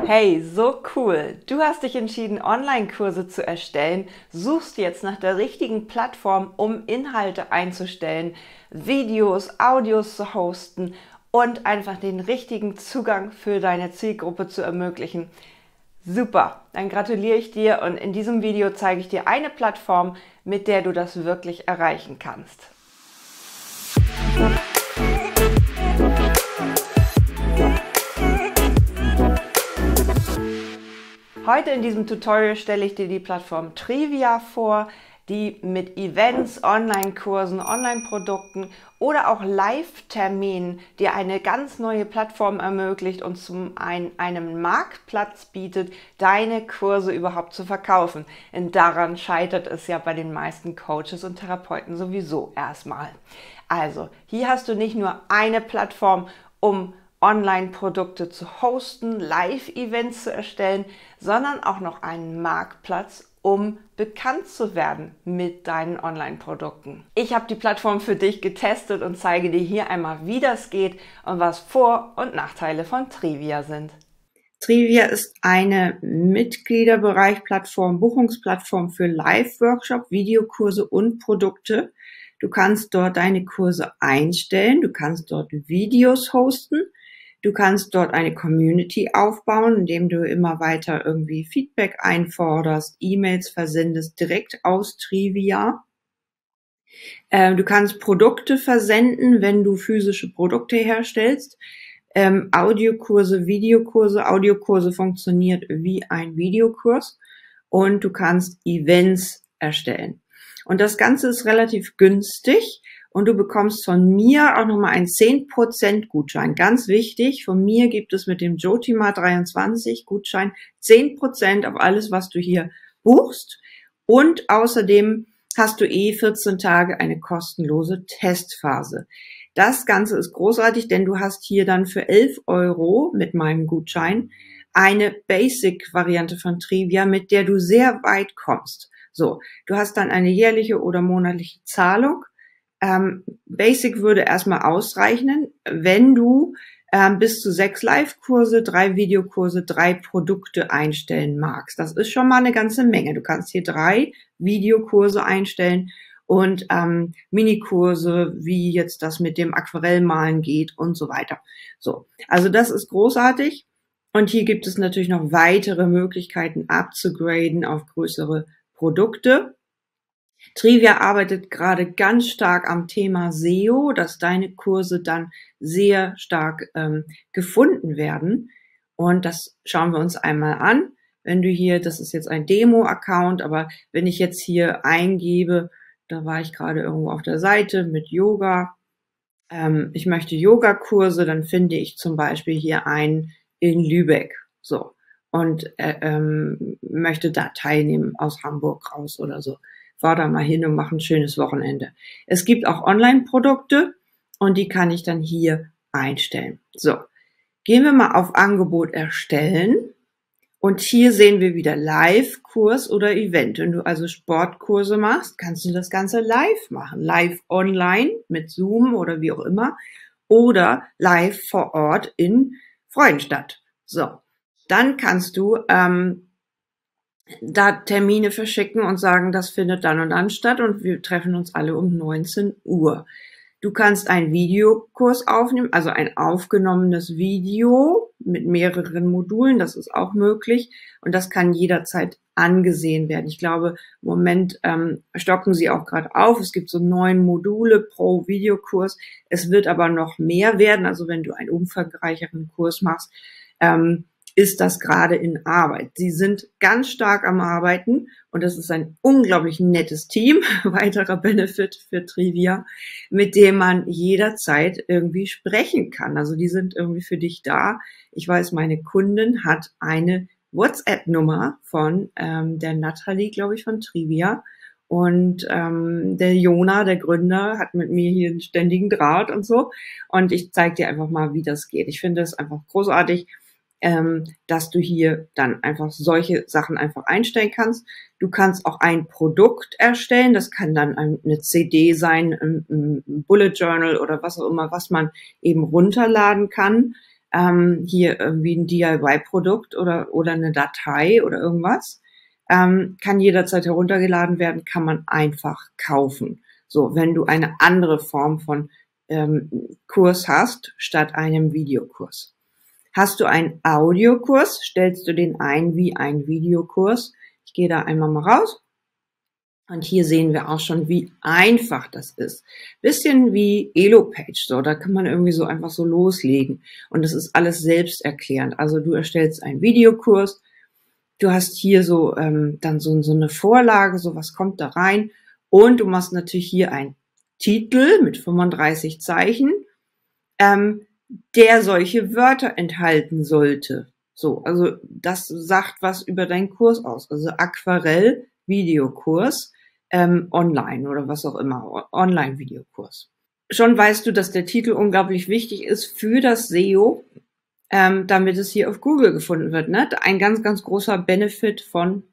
Hey, so cool! Du hast dich entschieden, Online-Kurse zu erstellen, suchst jetzt nach der richtigen Plattform, um Inhalte einzustellen, Videos, Audios zu hosten und einfach den richtigen Zugang für deine Zielgruppe zu ermöglichen. Super, dann gratuliere ich dir und in diesem Video zeige ich dir eine Plattform, mit der du das wirklich erreichen kannst. Heute in diesem Tutorial stelle ich dir die Plattform Trivia vor, die mit Events, Online-Kursen, Online-Produkten oder auch Live-Terminen dir eine ganz neue Plattform ermöglicht und zum einen Marktplatz bietet, deine Kurse überhaupt zu verkaufen. Denn daran scheitert es ja bei den meisten Coaches und Therapeuten sowieso erstmal. Also, hier hast du nicht nur eine Plattform, um Online-Produkte zu hosten, Live-Events zu erstellen, sondern auch noch einen Marktplatz, um bekannt zu werden mit deinen Online-Produkten. Ich habe die Plattform für dich getestet und zeige dir hier einmal, wie das geht und was Vor- und Nachteile von Trivia sind. Trivia ist eine Mitgliederbereich-Plattform, Buchungsplattform für Live-Workshop, Videokurse und Produkte. Du kannst dort deine Kurse einstellen, du kannst dort Videos hosten, du kannst dort eine Community aufbauen, indem du immer weiter irgendwie Feedback einforderst, E-Mails versendest direkt aus Trivia. Du kannst Produkte versenden, wenn du physische Produkte herstellst. Audiokurse, Videokurse. Audiokurse funktioniert wie ein Videokurs und du kannst Events erstellen. Und das Ganze ist relativ günstig und du bekommst von mir auch nochmal einen 10% Gutschein. Ganz wichtig, von mir gibt es mit dem Jotima23 Gutschein 10% auf alles, was du hier buchst. Und außerdem hast du 14 Tage eine kostenlose Testphase. Das Ganze ist großartig, denn du hast hier dann für 11 € mit meinem Gutschein eine Basic-Variante von Trivia, mit der du sehr weit kommst. So, du hast dann eine jährliche oder monatliche Zahlung. Basic würde erstmal ausreichen, wenn du bis zu 6 Live-Kurse, 3 Videokurse, 3 Produkte einstellen magst. Das ist schon mal eine ganze Menge. Du kannst hier 3 Videokurse einstellen und Minikurse, wie jetzt das mit dem Aquarellmalen geht und so weiter. So, also das ist großartig. Und hier gibt es natürlich noch weitere Möglichkeiten abzugraden auf größere Produkte. Trivia arbeitet gerade ganz stark am Thema SEO, dass deine Kurse dann sehr stark gefunden werden. Und das schauen wir uns einmal an. Wenn du hier, das ist jetzt ein Demo-Account, aber wenn ich jetzt hier eingebe, da war ich gerade irgendwo auf der Seite mit Yoga, ich möchte Yogakurse, dann finde ich zum Beispiel hier einen in Lübeck, so, und möchte da teilnehmen aus Hamburg raus oder so. Fahr da mal hin und mach ein schönes Wochenende. Es gibt auch Online-Produkte und die kann ich dann hier einstellen. So, gehen wir mal auf Angebot erstellen. Und hier sehen wir wieder Live-Kurs oder Event. Wenn du also Sportkurse machst, kannst du das Ganze live machen. Live online mit Zoom oder wie auch immer. Oder live vor Ort in Freudenstadt. So, dann kannst du da Termine verschicken und sagen, das findet dann und dann statt und wir treffen uns alle um 19 Uhr. Du kannst einen Videokurs aufnehmen, also ein aufgenommenes Video mit mehreren Modulen, das ist auch möglich und das kann jederzeit angesehen werden. Ich glaube, im Moment stocken sie auch gerade auf. Es gibt so 9 Module pro Videokurs. Es wird aber noch mehr werden, also wenn du einen umfangreicheren Kurs machst, ist das gerade in Arbeit. Sie sind ganz stark am Arbeiten und das ist ein unglaublich nettes Team, weiterer Benefit für Trivia, mit dem man jederzeit irgendwie sprechen kann. Also die sind irgendwie für dich da. Ich weiß, meine Kundin hat eine WhatsApp-Nummer von der Nathalie, glaube ich, von Trivia. Und der Jona, der Gründer, hat mit mir hier einen ständigen Draht und so. Und ich zeige dir einfach mal, wie das geht. Ich finde es einfach großartig, dass du hier dann einfach solche Sachen einfach einstellen kannst. Du kannst auch ein Produkt erstellen. Das kann dann eine CD sein, ein Bullet Journal oder was auch immer, was man eben runterladen kann. hier irgendwie ein DIY-Produkt oder eine Datei oder irgendwas, kann jederzeit heruntergeladen werden, kann man einfach kaufen. So, wenn du eine andere Form von Kurs hast, statt einem Videokurs. Hast du einen Audiokurs, stellst du den ein wie ein Videokurs. Ich gehe da einmal mal raus. Und hier sehen wir auch schon, wie einfach das ist. Bisschen wie Elopage, so, da kann man irgendwie so einfach so loslegen. Und das ist alles selbsterklärend. Also du erstellst einen Videokurs, du hast hier so dann so eine Vorlage, so was kommt da rein. Und du machst natürlich hier einen Titel mit 35 Zeichen, der solche Wörter enthalten sollte. So, also das sagt was über deinen Kurs aus. Also Aquarell, Videokurs, online oder was auch immer, Online-Videokurs. Schon weißt du, dass der Titel unglaublich wichtig ist für das SEO, damit es hier auf Google gefunden wird. Ne? Ein ganz, ganz großer Benefit von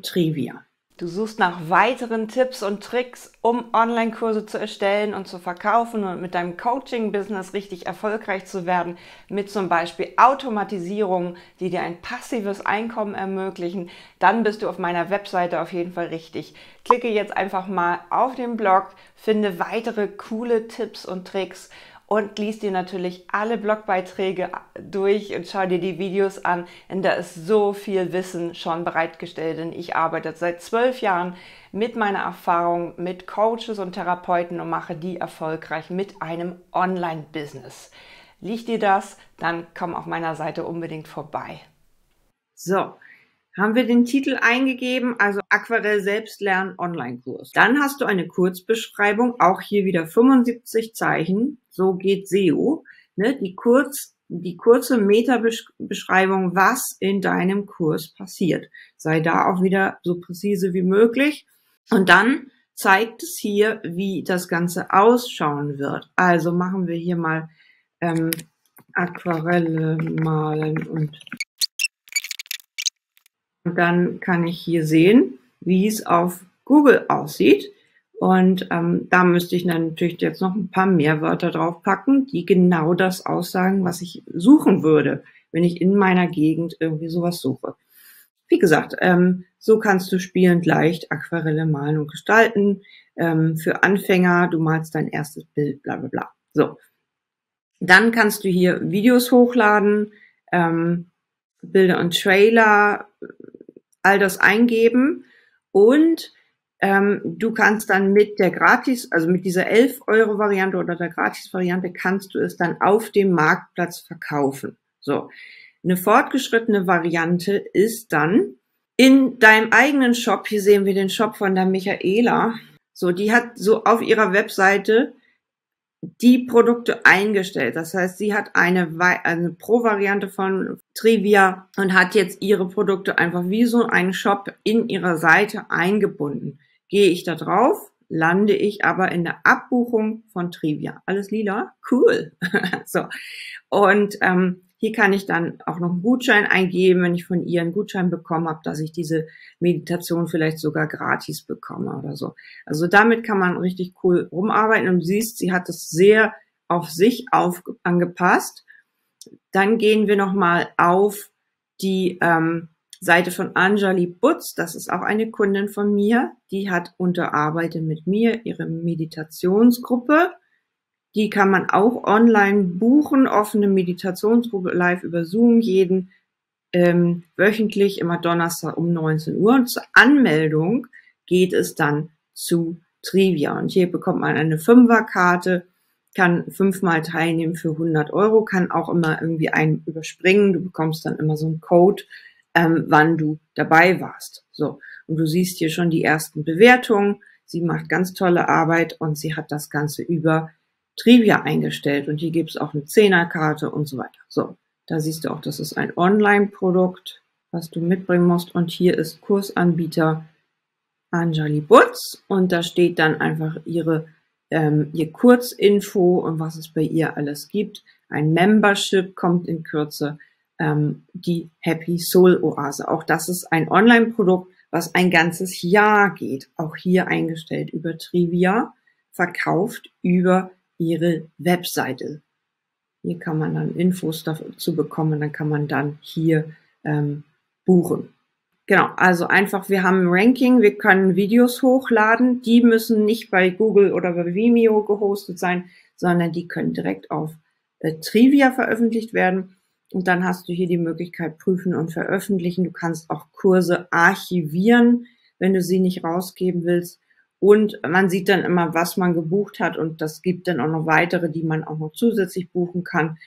Trivia. Du suchst nach weiteren Tipps und Tricks, um Online-Kurse zu erstellen und zu verkaufen und mit deinem Coaching-Business richtig erfolgreich zu werden, mit zum Beispiel Automatisierung, die dir ein passives Einkommen ermöglichen, dann bist du auf meiner Webseite auf jeden Fall richtig. Klicke jetzt einfach mal auf den Blog, finde weitere coole Tipps und Tricks und lies dir natürlich alle Blogbeiträge durch und schau dir die Videos an, denn da ist so viel Wissen schon bereitgestellt. Denn ich arbeite seit 12 Jahren mit meiner Erfahrung mit Coaches und Therapeuten und mache die erfolgreich mit einem Online-Business. Liegt dir das? Dann komm auf meiner Seite unbedingt vorbei. So. Haben wir den Titel eingegeben, also Aquarell Selbstlernen Online-Kurs. Dann hast du eine Kurzbeschreibung, auch hier wieder 75 Zeichen, so geht SEO, ne? Die kurze Meta-Beschreibung, was in deinem Kurs passiert. Sei da auch wieder so präzise wie möglich. Und dann zeigt es hier, wie das Ganze ausschauen wird. Also machen wir hier mal Aquarelle malen und dann kann ich hier sehen, wie es auf Google aussieht. Und da müsste ich dann natürlich jetzt noch ein paar mehr Wörter draufpacken, die genau das aussagen, was ich suchen würde, wenn ich in meiner Gegend irgendwie sowas suche. Wie gesagt, so kannst du spielend leicht Aquarelle malen und gestalten. Für Anfänger, du malst dein erstes Bild, bla bla bla. So, dann kannst du hier Videos hochladen, Bilder und Trailer, all das eingeben und du kannst dann mit der mit dieser 11-Euro-Variante oder der Gratis-Variante kannst du es dann auf dem Marktplatz verkaufen. So, eine fortgeschrittene Variante ist dann in deinem eigenen Shop, hier sehen wir den Shop von der Michaela, so, die hat so auf ihrer Webseite die Produkte eingestellt. Das heißt, sie hat eine Pro-Variante von Trivia und hat jetzt ihre Produkte einfach wie so einen Shop in ihrer Seite eingebunden. Gehe ich da drauf, lande ich aber in der Abbuchung von Trivia. Alles lila? Cool. So. Und hier kann ich dann auch noch einen Gutschein eingeben, wenn ich von ihr einen Gutschein bekommen habe, dass ich diese Meditation vielleicht sogar gratis bekomme oder so. Also damit kann man richtig cool rumarbeiten und du siehst, sie hat es sehr auf sich angepasst. Dann gehen wir nochmal auf die Seite von Anjali Butz. Das ist auch eine Kundin von mir. Die hat Arbeitet mit mir ihre Meditationsgruppe. Die kann man auch online buchen, offene Meditationsgruppe live über Zoom, jeden wöchentlich, immer Donnerstag um 19 Uhr. Und zur Anmeldung geht es dann zu Trivia. Und hier bekommt man eine 5er-Karte, kann 5-mal teilnehmen für 100 Euro, kann auch immer irgendwie einen überspringen. Du bekommst dann immer so einen Code, wann du dabei warst. So, und du siehst hier schon die ersten Bewertungen. Sie macht ganz tolle Arbeit und sie hat das Ganze über Trivia eingestellt und hier gibt es auch eine 10er-Karte und so weiter. So, da siehst du auch, das ist ein Online-Produkt, was du mitbringen musst und hier ist Kursanbieter Anjali Butz und da steht dann einfach ihr Kurzinfo und was es bei ihr alles gibt. Ein Membership kommt in Kürze, die Happy Soul Oase. Auch das ist ein Online-Produkt, was ein ganzes Jahr geht. Auch hier eingestellt über Trivia, verkauft über ihre Webseite. Hier kann man dann Infos dazu bekommen, dann kann man dann hier buchen. Genau, also einfach, wir haben ein Ranking, wir können Videos hochladen, die müssen nicht bei Google oder bei Vimeo gehostet sein, sondern die können direkt auf Trivia veröffentlicht werden. Und dann hast du hier die Möglichkeit, prüfen und veröffentlichen. Du kannst auch Kurse archivieren, wenn du sie nicht rausgeben willst. Und man sieht dann immer, was man gebucht hat. Und das gibt dann auch noch weitere, die man auch noch zusätzlich buchen kann.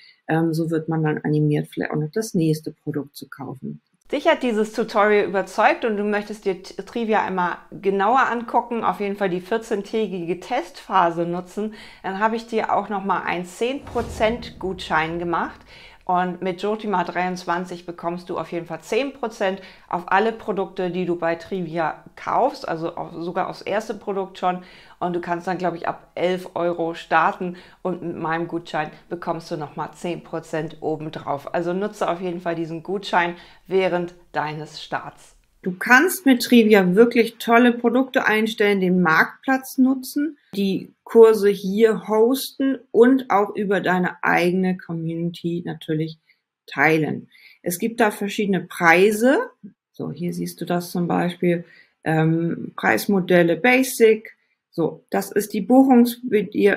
So wird man dann animiert, vielleicht auch noch das nächste Produkt zu kaufen. Dich hat dieses Tutorial überzeugt und du möchtest dir Trivia einmal genauer angucken, auf jeden Fall die 14-tägige Testphase nutzen, dann habe ich dir auch nochmal einen 10% Gutschein gemacht. Und mit Jotima23 bekommst du auf jeden Fall 10% auf alle Produkte, die du bei Trivia kaufst, also auch sogar aufs erste Produkt schon. Und du kannst dann, glaube ich, ab 11 Euro starten und mit meinem Gutschein bekommst du nochmal 10% obendrauf. Also nutze auf jeden Fall diesen Gutschein während deines Starts. Du kannst mit Trivia wirklich tolle Produkte einstellen, den Marktplatz nutzen, die Kurse hier hosten und auch über deine eigene Community natürlich teilen. Es gibt da verschiedene Preise. So, hier siehst du das zum Beispiel. Preismodelle Basic. So, das ist die Buchungsgebühr,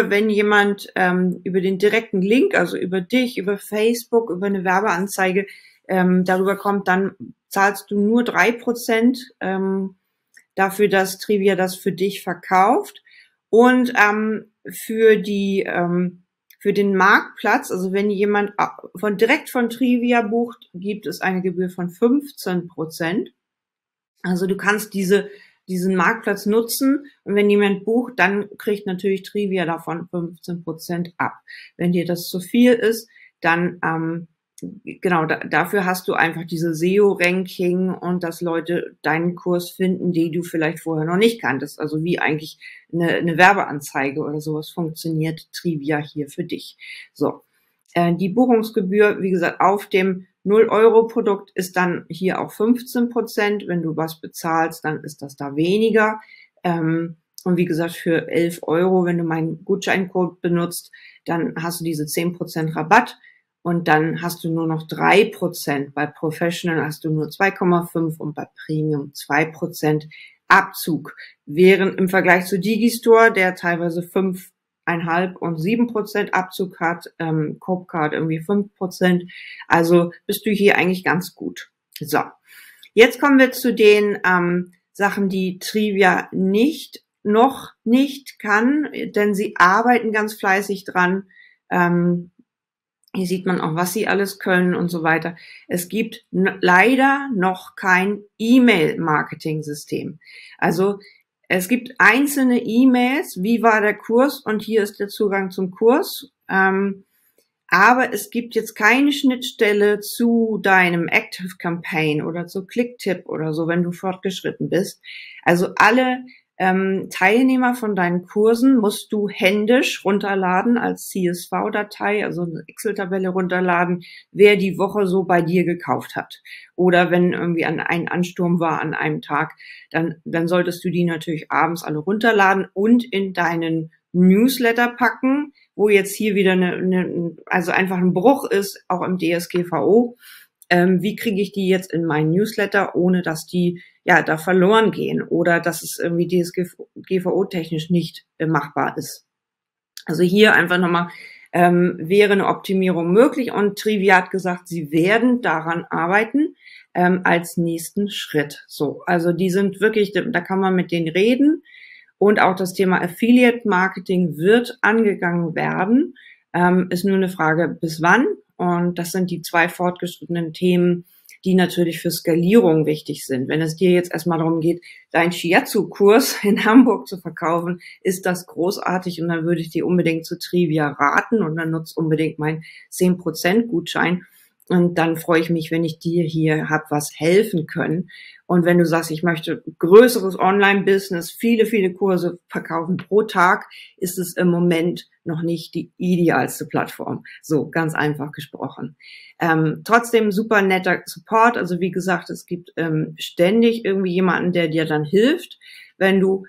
wenn jemand über den direkten Link, also über dich, über Facebook, über eine Werbeanzeige darüber kommt, dann zahlst du nur 3% dafür, dass Trivia das für dich verkauft. Und für den Marktplatz, also wenn jemand direkt von Trivia bucht, gibt es eine Gebühr von 15%. Also du kannst diesen Marktplatz nutzen und wenn jemand bucht, dann kriegt natürlich Trivia davon 15% ab. Wenn dir das zu viel ist, dann genau, dafür hast du einfach diese SEO-Ranking und dass Leute deinen Kurs finden, die du vielleicht vorher noch nicht kanntest. Also wie eigentlich eine Werbeanzeige oder sowas funktioniert Trivia hier für dich. So, die Buchungsgebühr, wie gesagt, auf dem 0-Euro-Produkt ist dann hier auch 15%. Wenn du was bezahlst, dann ist das da weniger. Und wie gesagt, für 11 Euro, wenn du meinen Gutscheincode benutzt, dann hast du diese 10% Rabatt. Und dann hast du nur noch 3%. Bei Professional hast du nur 2,5 und bei Premium 2% Abzug. Während im Vergleich zu Digistore, der teilweise 5,5 und 7% Abzug hat, Copecard irgendwie 5%. Also bist du hier eigentlich ganz gut. So, jetzt kommen wir zu den Sachen, die Trivia noch nicht kann, denn sie arbeiten ganz fleißig dran. Hier sieht man auch, was sie alles können und so weiter. Es gibt leider noch kein E-Mail-Marketing-System. Also es gibt einzelne E-Mails, wie war der Kurs und hier ist der Zugang zum Kurs. Aber es gibt jetzt keine Schnittstelle zu deinem Active Campaign oder zu Clicktip oder so, wenn du fortgeschritten bist. Also alle Teilnehmer von deinen Kursen musst du händisch runterladen als CSV-Datei, also eine Excel-Tabelle runterladen, wer die Woche so bei dir gekauft hat. Oder wenn irgendwie ein Ansturm war an einem Tag, dann solltest du die natürlich abends alle runterladen und in deinen Newsletter packen, wo jetzt hier wieder also einfach ein Bruch ist, auch im DSGVO. Wie kriege ich die jetzt in meinen Newsletter, ohne dass die da verloren gehen oder dass es irgendwie DSGVO-technisch nicht machbar ist. Also hier einfach nochmal, wäre eine Optimierung möglich und Trivia hat gesagt, sie werden daran arbeiten als nächsten Schritt. So, also die sind wirklich, da kann man mit denen reden und auch das Thema Affiliate-Marketing wird angegangen werden. Ist nur eine Frage, bis wann. Und das sind die 2 fortgeschrittenen Themen, die natürlich für Skalierung wichtig sind. Wenn es dir jetzt erstmal darum geht, deinen Shiatsu-Kurs in Hamburg zu verkaufen, ist das großartig und dann würde ich dir unbedingt zu Trivia raten und dann nutzt unbedingt meinen 10% Gutschein. Und dann freue ich mich, wenn ich dir hier was helfen können. Und wenn du sagst, ich möchte größeres Online-Business, viele Kurse verkaufen pro Tag, ist es im Moment noch nicht die idealste Plattform. So, ganz einfach gesprochen. Trotzdem super netter Support. Also wie gesagt, es gibt ständig irgendwie jemanden, der dir dann hilft, wenn du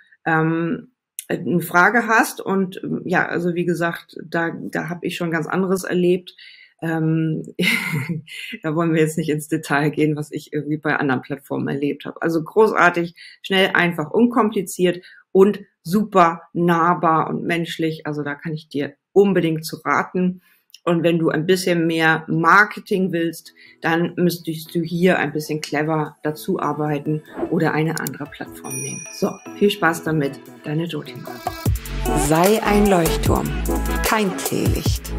eine Frage hast und ja, also wie gesagt, da habe ich schon ganz anderes erlebt. Da wollen wir jetzt nicht ins Detail gehen, was ich irgendwie bei anderen Plattformen erlebt habe. Also großartig, schnell, einfach, unkompliziert und super nahbar und menschlich. Also da kann ich dir unbedingt zu raten. Und wenn du ein bisschen mehr Marketing willst, dann müsstest du hier ein bisschen clever dazu arbeiten oder eine andere Plattform nehmen. So, viel Spaß damit, deine Dorothea. Sei ein Leuchtturm, kein Teelicht.